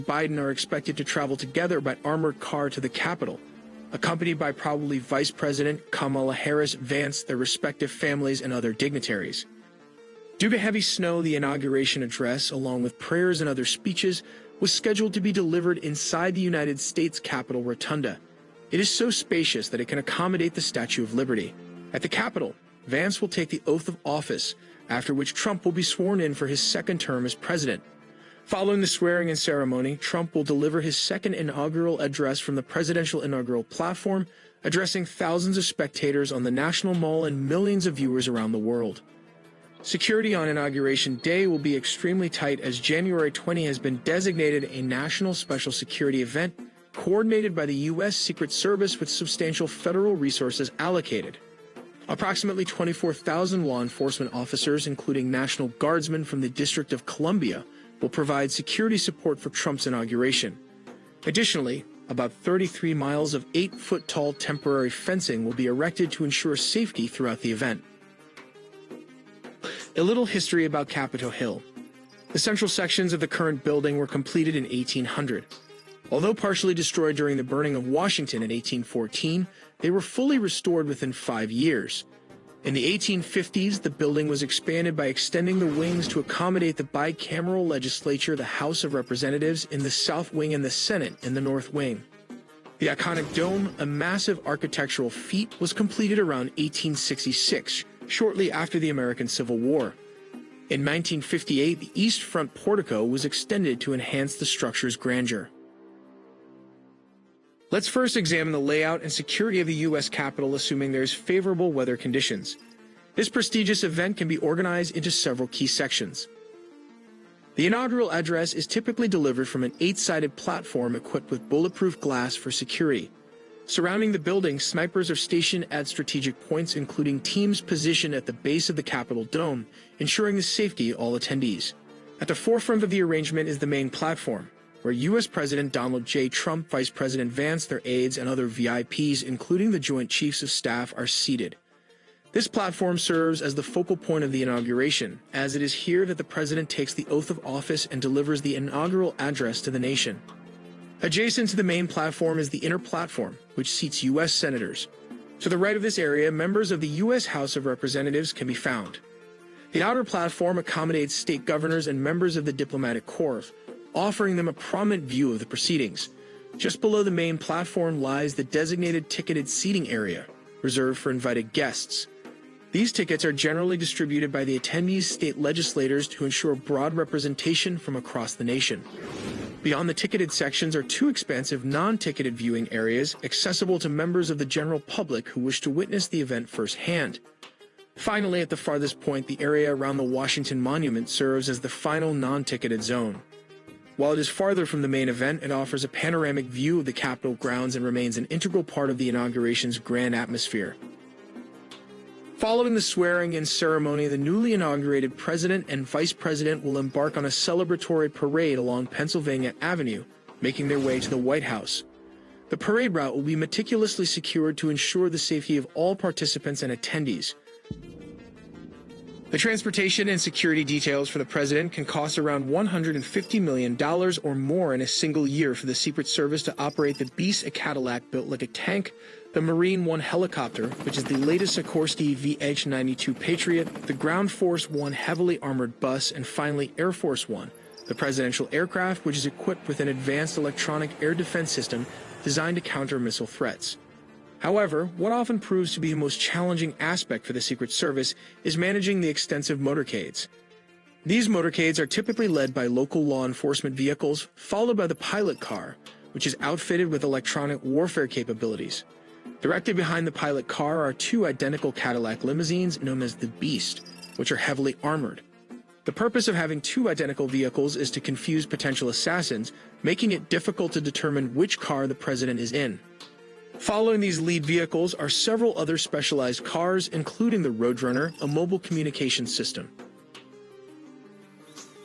Biden are expected to travel together by armored car to the Capitol, accompanied by probably Vice President Kamala Harris, Vance, their respective families, and other dignitaries. Due to heavy snow, the inauguration address, along with prayers and other speeches, was scheduled to be delivered inside the United States Capitol Rotunda. It is so spacious that it can accommodate the Statue of Liberty. At the Capitol, Vance will take the oath of office, after which Trump will be sworn in for his second term as president. Following the swearing-in ceremony, Trump will deliver his second inaugural address from the presidential inaugural platform, addressing thousands of spectators on the National Mall and millions of viewers around the world. Security on Inauguration Day will be extremely tight as January 20 has been designated a national special security event coordinated by the U.S. Secret Service with substantial federal resources allocated. Approximately 24,000 law enforcement officers, including National Guardsmen from the District of Columbia, will provide security support for Trump's inauguration. Additionally, about 33 miles of 8-foot-tall temporary fencing will be erected to ensure safety throughout the event. A little history about Capitol Hill. The central sections of the current building were completed in 1800. Although partially destroyed during the burning of Washington in 1814, they were fully restored within 5 years. In the 1850s, the building was expanded by extending the wings to accommodate the bicameral legislature, the House of Representatives, in the South Wing and the Senate in the North Wing. The iconic dome, a massive architectural feat, was completed around 1866, shortly after the American Civil War. In 1958, the east front portico was extended to enhance the structure's grandeur. Let's first examine the layout and security of the U.S. Capitol, assuming there's favorable weather conditions. This prestigious event can be organized into several key sections. The inaugural address is typically delivered from an 8-sided platform equipped with bulletproof glass for security. Surrounding the building, snipers are stationed at strategic points, including teams positioned at the base of the Capitol dome, ensuring the safety of all attendees. At the forefront of the arrangement is the main platform, where U.S. President Donald J. Trump, Vice President Vance, their aides, and other VIPs, including the Joint Chiefs of Staff, are seated. This platform serves as the focal point of the inauguration, as it is here that the president takes the oath of office and delivers the inaugural address to the nation. Adjacent to the main platform is the inner platform, which seats U.S. senators. To the right of this area, members of the U.S. House of Representatives can be found. The outer platform accommodates state governors and members of the diplomatic corps, offering them a prominent view of the proceedings. Just below the main platform lies the designated ticketed seating area, reserved for invited guests. These tickets are generally distributed by the attendees' state legislators to ensure broad representation from across the nation. Beyond the ticketed sections are 2 expansive non-ticketed viewing areas accessible to members of the general public who wish to witness the event firsthand. Finally, at the farthest point, the area around the Washington Monument serves as the final non-ticketed zone. While it is farther from the main event, it offers a panoramic view of the Capitol grounds and remains an integral part of the inauguration's grand atmosphere. Following the swearing-in ceremony, the newly inaugurated president and vice president will embark on a celebratory parade along Pennsylvania Avenue, making their way to the White House. The parade route will be meticulously secured to ensure the safety of all participants and attendees. The transportation and security details for the president can cost around $150 million or more in a single year for the Secret Service to operate the Beast, a Cadillac built like a tank, the Marine One helicopter, which is the latest Sikorsky VH-92 Patriot, the Ground Force One heavily armored bus, and finally Air Force One, the presidential aircraft, which is equipped with an advanced electronic air defense system designed to counter missile threats. However, what often proves to be the most challenging aspect for the Secret Service is managing the extensive motorcades. These motorcades are typically led by local law enforcement vehicles, followed by the pilot car, which is outfitted with electronic warfare capabilities. Directly behind the pilot car are 2 identical Cadillac limousines known as the Beast, which are heavily armored. The purpose of having 2 identical vehicles is to confuse potential assassins, making it difficult to determine which car the president is in. Following these lead vehicles are several other specialized cars, including the Roadrunner, a mobile communications system.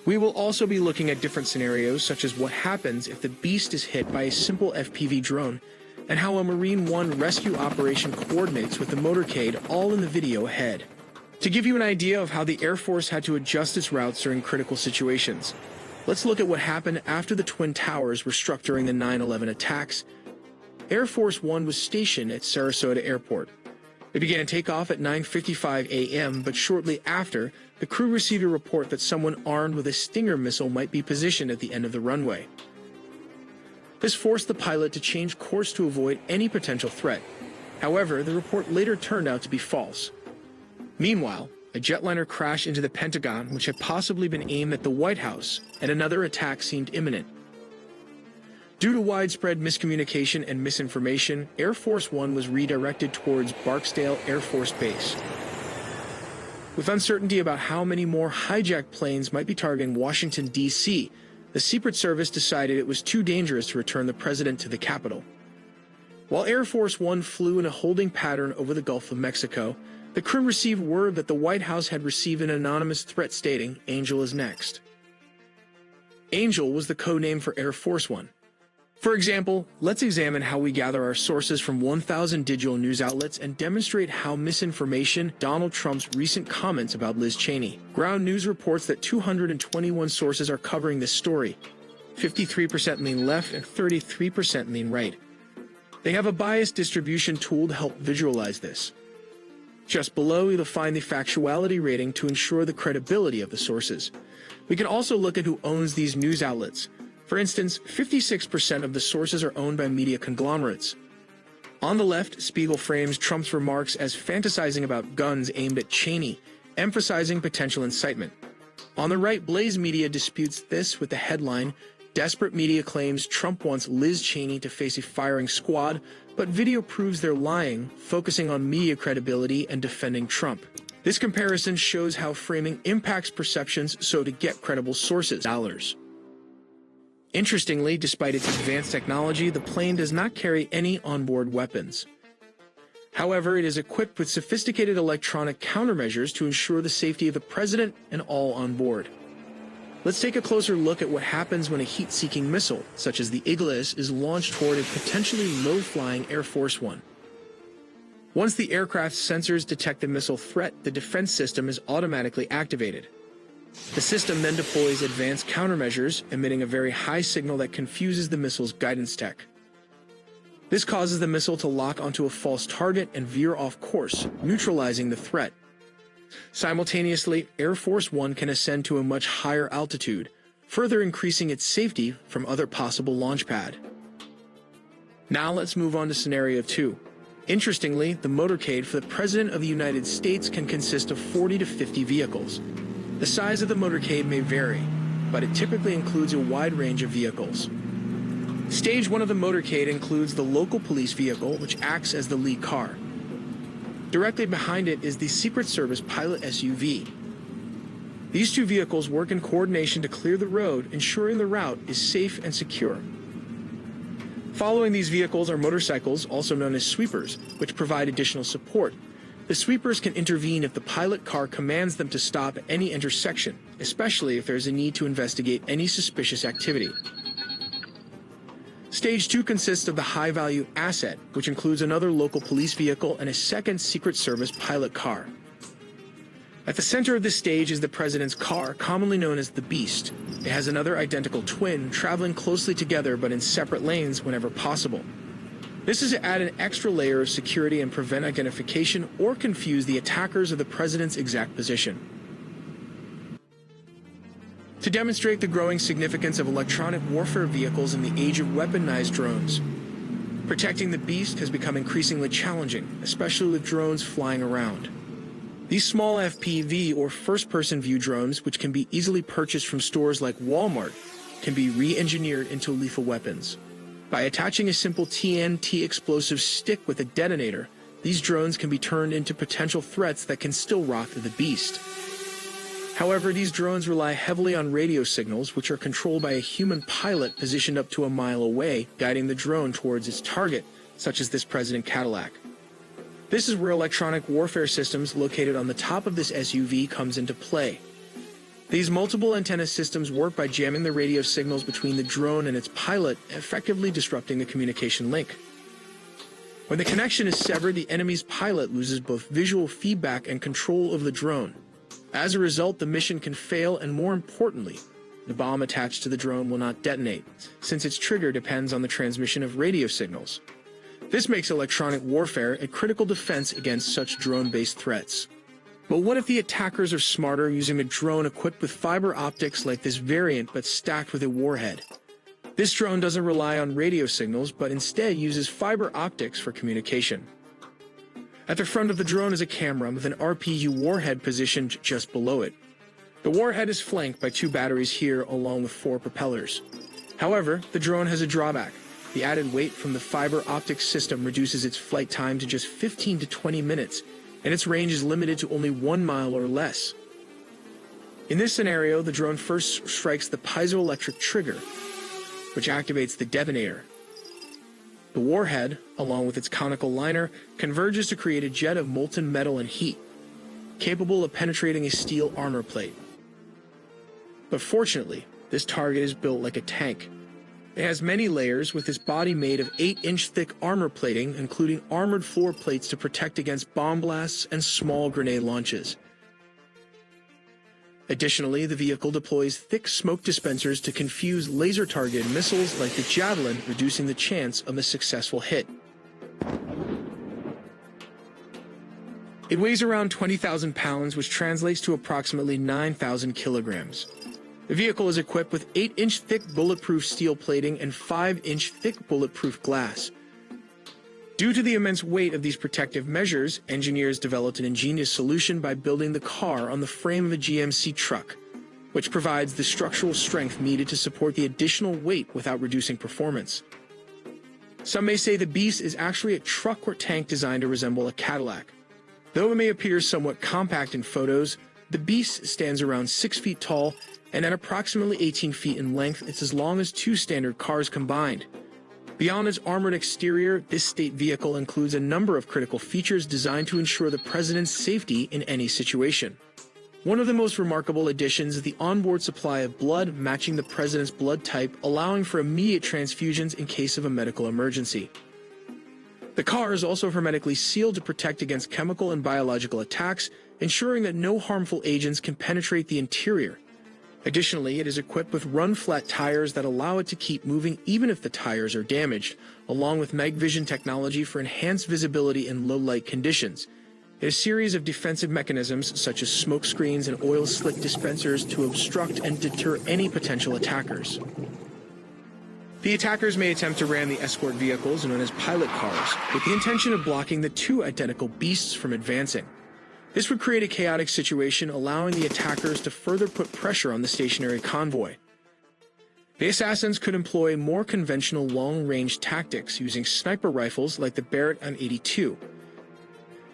We will also be looking at different scenarios, such as what happens if the Beast is hit by a simple FPV drone, and how a Marine One rescue operation coordinates with the motorcade, all in the video ahead. To give you an idea of how the Air Force had to adjust its routes during critical situations, Let's look at what happened after the Twin Towers were struck during the 9/11 attacks. Air Force One was stationed at Sarasota Airport. It began takeoff at 9:55 a.m., but shortly after, the crew received a report that someone armed with a Stinger missile might be positioned at the end of the runway. This forced the pilot to change course to avoid any potential threat. However, the report later turned out to be false. Meanwhile, a jetliner crashed into the Pentagon, which had possibly been aimed at the White House, and another attack seemed imminent. Due to widespread miscommunication and misinformation, Air Force One was redirected towards Barksdale Air Force Base. With uncertainty about how many more hijacked planes might be targeting Washington, D.C., the Secret Service decided it was too dangerous to return the president to the Capitol. While Air Force One flew in a holding pattern over the Gulf of Mexico, the crew received word that the White House had received an anonymous threat stating, "Angel is next." Angel was the code name for Air Force One. For example, let's examine how we gather our sources from 1,000 digital news outlets and demonstrate how misinformation Donald Trump's recent comments about Liz Cheney. Ground News reports that 221 sources are covering this story. 53% lean left and 33% lean right. They have a biased distribution tool to help visualize this. Just below, you'll find the factuality rating to ensure the credibility of the sources. We can also look at who owns these news outlets. For instance, 56% of the sources are owned by media conglomerates. On the left, Spiegel frames Trump's remarks as fantasizing about guns aimed at Cheney, emphasizing potential incitement. On the right, Blaze Media disputes this with the headline, "Desperate Media claims Trump wants Liz Cheney to face a firing squad, but video proves they're lying, focusing on media credibility and defending Trump." This comparison shows how framing impacts perceptions, so to get credible sources. Interestingly, despite its advanced technology, the plane does not carry any onboard weapons. However, it is equipped with sophisticated electronic countermeasures to ensure the safety of the president and all on board. Let's take a closer look at what happens when a heat-seeking missile, such as the Iglis, is launched toward a potentially low-flying Air Force One. Once the aircraft's sensors detect the missile threat, the defense system is automatically activated. The system then deploys advanced countermeasures, emitting a very high signal that confuses the missile's guidance tech. This causes the missile to lock onto a false target and veer off course, neutralizing the threat. Simultaneously, Air Force One can ascend to a much higher altitude, further increasing its safety from other possible launch pad. Now let's move on to scenario 2. Interestingly, the motorcade for the President of the United States can consist of 40 to 50 vehicles. The size of the motorcade may vary, but it typically includes a wide range of vehicles. Stage 1 of the motorcade includes the local police vehicle, which acts as the lead car. Directly behind it is the Secret Service pilot SUV. These two vehicles work in coordination to clear the road, ensuring the route is safe and secure. Following these vehicles are motorcycles, also known as sweepers, which provide additional support. The sweepers can intervene if the pilot car commands them to stop at any intersection, especially if there is a need to investigate any suspicious activity. Stage 2 consists of the high-value asset, which includes another local police vehicle and a second Secret Service pilot car. At the center of this stage is the president's car, commonly known as the Beast. It has another identical twin, traveling closely together but in separate lanes whenever possible. This is to add an extra layer of security and prevent identification or confuse the attackers of the president's exact position. To demonstrate the growing significance of electronic warfare vehicles in the age of weaponized drones, protecting the Beast has become increasingly challenging, especially with drones flying around. These small FPV or first-person view drones, which can be easily purchased from stores like Walmart, can be re-engineered into lethal weapons. By attaching a simple TNT explosive stick with a detonator, these drones can be turned into potential threats that can still rock the Beast. However, these drones rely heavily on radio signals, which are controlled by a human pilot positioned up to a mile away, guiding the drone towards its target, such as this President Cadillac. This is where electronic warfare systems located on the top of this SUV comes into play. These multiple antenna systems work by jamming the radio signals between the drone and its pilot, effectively disrupting the communication link. When the connection is severed, the enemy's pilot loses both visual feedback and control of the drone. As a result, the mission can fail and, more importantly, the bomb attached to the drone will not detonate, since its trigger depends on the transmission of radio signals. This makes electronic warfare a critical defense against such drone-based threats. But what if the attackers are smarter, using a drone equipped with fiber optics like this variant but stacked with a warhead? This drone doesn't rely on radio signals, but instead uses fiber optics for communication. At the front of the drone is a camera with an RPU warhead positioned just below it. The warhead is flanked by 2 batteries here along with 4 propellers. However, the drone has a drawback. The added weight from the fiber optic system reduces its flight time to just 15 to 20 minutes, and its range is limited to only 1 mile or less. In this scenario, the drone first strikes the piezoelectric trigger, which activates the detonator. The warhead, along with its conical liner, converges to create a jet of molten metal and heat, capable of penetrating a steel armor plate. But fortunately, this target is built like a tank. It has many layers, with its body made of 8-inch thick armor plating, including armored floor plates to protect against bomb blasts and small grenade launches. Additionally, the vehicle deploys thick smoke dispensers to confuse laser-targeted missiles like the Javelin, reducing the chance of a successful hit. It weighs around 20,000 pounds, which translates to approximately 9,000 kilograms. The vehicle is equipped with 8-inch thick bulletproof steel plating and 5-inch thick bulletproof glass. Due to the immense weight of these protective measures, engineers developed an ingenious solution by building the car on the frame of a GMC truck, which provides the structural strength needed to support the additional weight without reducing performance. Some may say the Beast is actually a truck or tank designed to resemble a Cadillac. Though it may appear somewhat compact in photos, the Beast stands around 6 feet tall, and at approximately 18 feet in length, it's as long as 2 standard cars combined. Beyond its armored exterior, this state vehicle includes a number of critical features designed to ensure the president's safety in any situation. One of the most remarkable additions is the onboard supply of blood matching the president's blood type, allowing for immediate transfusions in case of a medical emergency. The car is also hermetically sealed to protect against chemical and biological attacks, ensuring that no harmful agents can penetrate the interior. Additionally, it is equipped with run-flat tires that allow it to keep moving even if the tires are damaged, along with night vision technology for enhanced visibility in low-light conditions. A series of defensive mechanisms such as smoke screens and oil slick dispensers to obstruct and deter any potential attackers. The attackers may attempt to ram the escort vehicles known as pilot cars, with the intention of blocking the 2 identical beasts from advancing. This would create a chaotic situation, allowing the attackers to further put pressure on the stationary convoy. The assassins could employ more conventional long-range tactics using sniper rifles like the Barrett M82.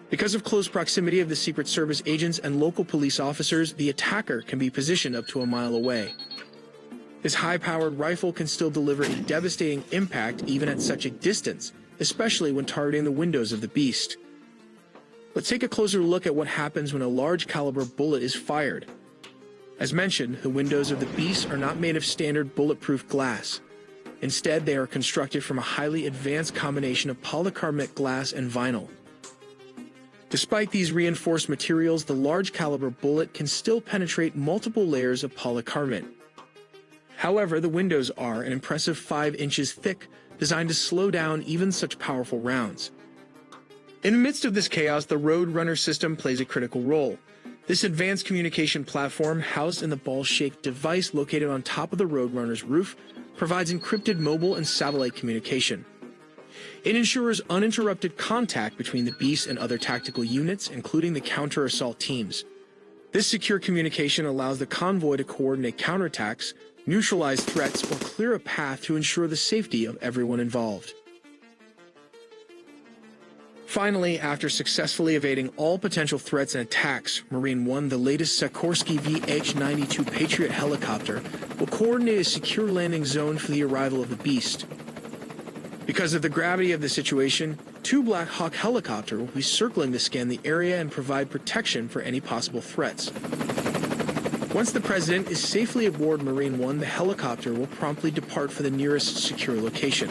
Because of close proximity of the Secret Service agents and local police officers, the attacker can be positioned up to a mile away. This high-powered rifle can still deliver a devastating impact even at such a distance, especially when targeting the windows of the Beast. Let's take a closer look at what happens when a large caliber bullet is fired. As mentioned, the windows of the Beast are not made of standard bulletproof glass. Instead, they are constructed from a highly advanced combination of polycarbonate glass and vinyl. Despite these reinforced materials, the large caliber bullet can still penetrate multiple layers of polycarbonate. However, the windows are an impressive 5 inches thick, designed to slow down even such powerful rounds. In the midst of this chaos, the Roadrunner system plays a critical role. This advanced communication platform, housed in the ball-shaped device located on top of the Roadrunner's roof, provides encrypted mobile and satellite communication. It ensures uninterrupted contact between the Beast and other tactical units, including the counter-assault teams. This secure communication allows the convoy to coordinate counterattacks, neutralize threats, or clear a path to ensure the safety of everyone involved. Finally, after successfully evading all potential threats and attacks, Marine One, the latest Sikorsky VH-92 Patriot helicopter, will coordinate a secure landing zone for the arrival of the Beast. Because of the gravity of the situation, 2 Black Hawk helicopters will be circling to scan the area and provide protection for any possible threats. Once the President is safely aboard Marine One, the helicopter will promptly depart for the nearest secure location.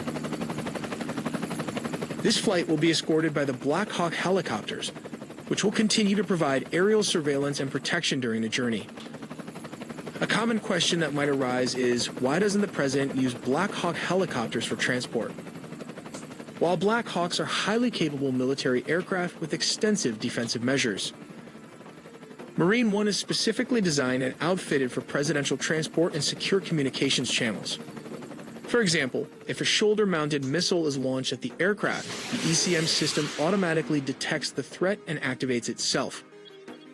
This flight will be escorted by the Black Hawk helicopters, which will continue to provide aerial surveillance and protection during the journey. A common question that might arise is, why doesn't the president use Black Hawk helicopters for transport? While Black Hawks are highly capable military aircraft with extensive defensive measures, Marine One is specifically designed and outfitted for presidential transport and secure communications channels. For example, if a shoulder-mounted missile is launched at the aircraft, the ECM system automatically detects the threat and activates itself.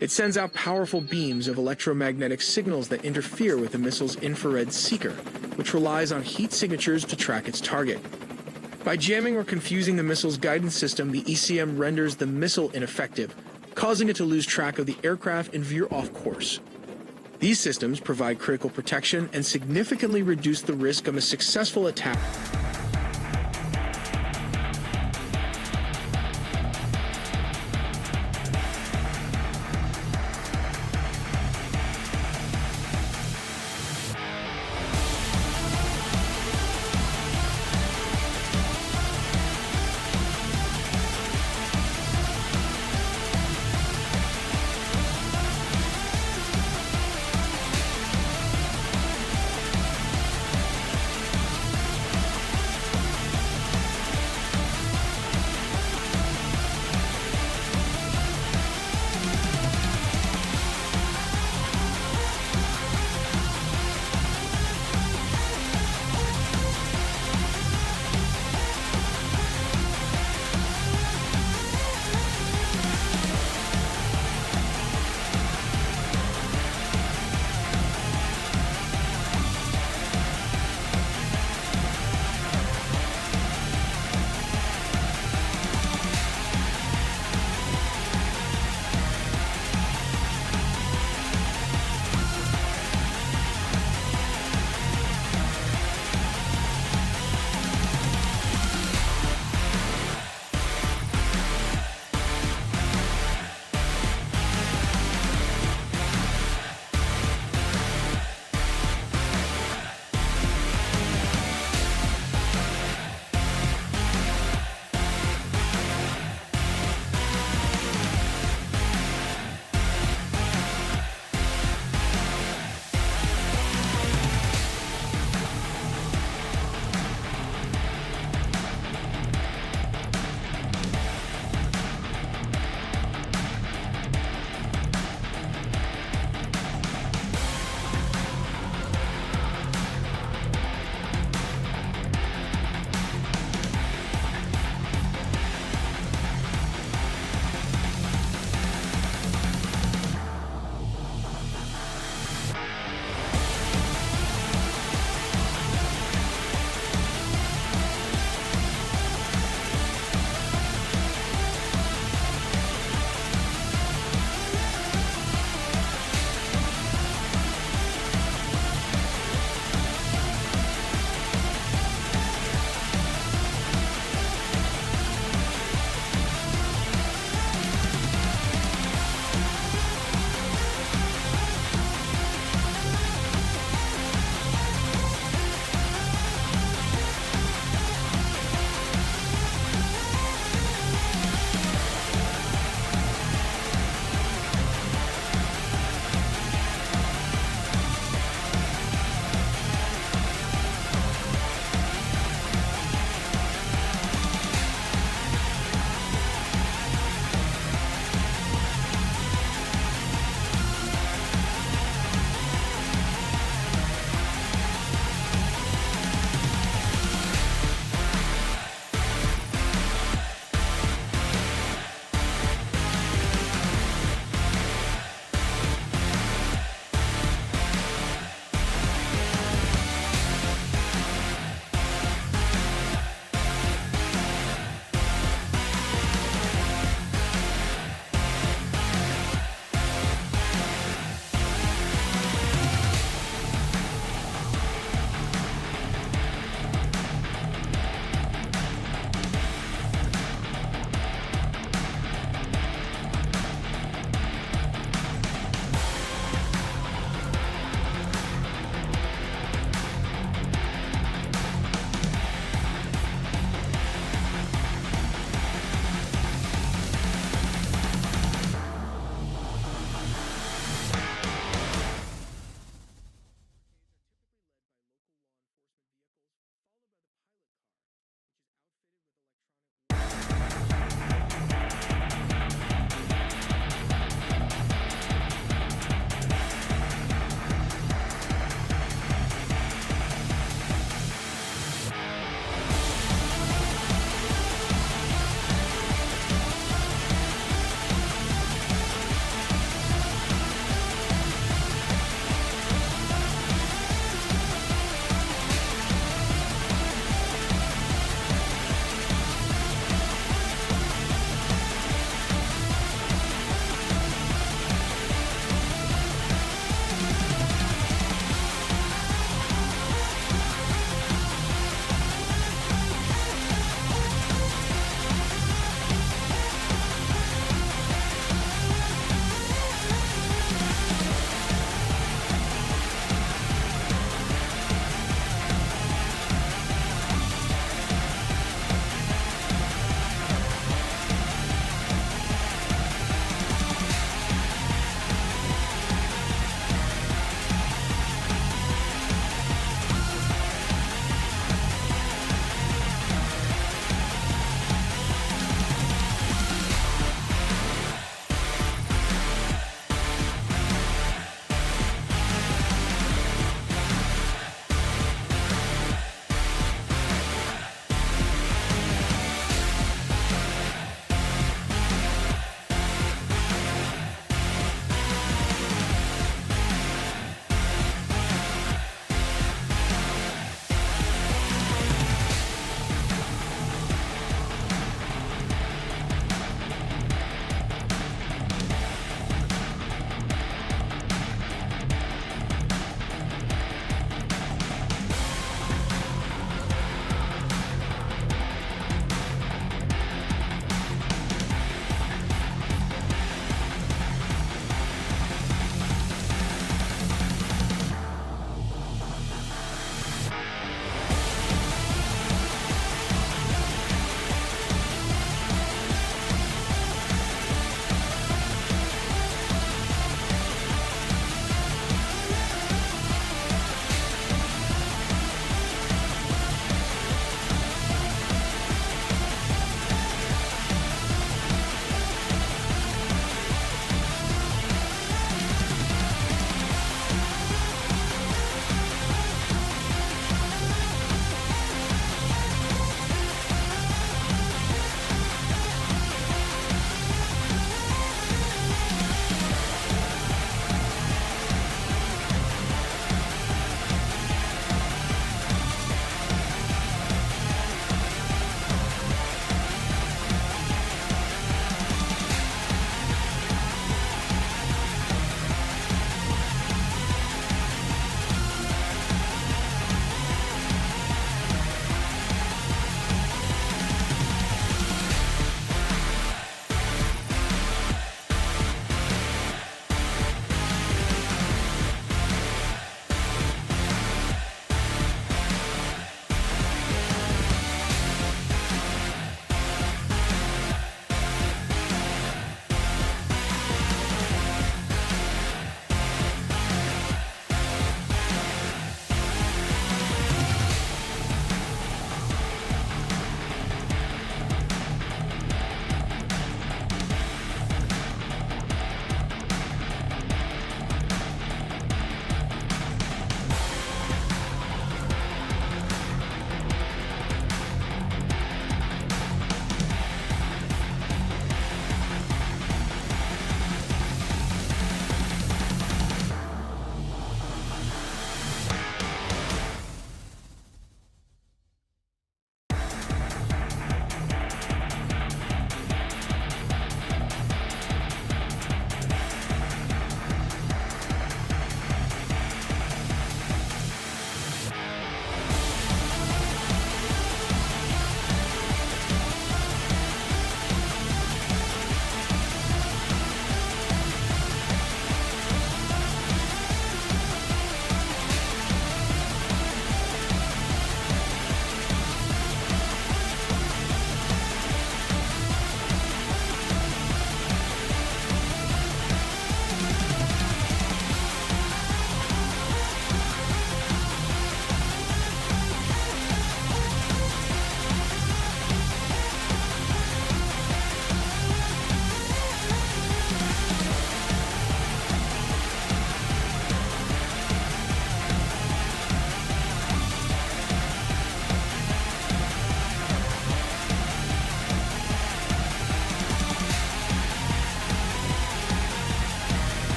It sends out powerful beams of electromagnetic signals that interfere with the missile's infrared seeker, which relies on heat signatures to track its target. By jamming or confusing the missile's guidance system, the ECM renders the missile ineffective, causing it to lose track of the aircraft and veer off course. These systems provide critical protection and significantly reduce the risk of a successful attack.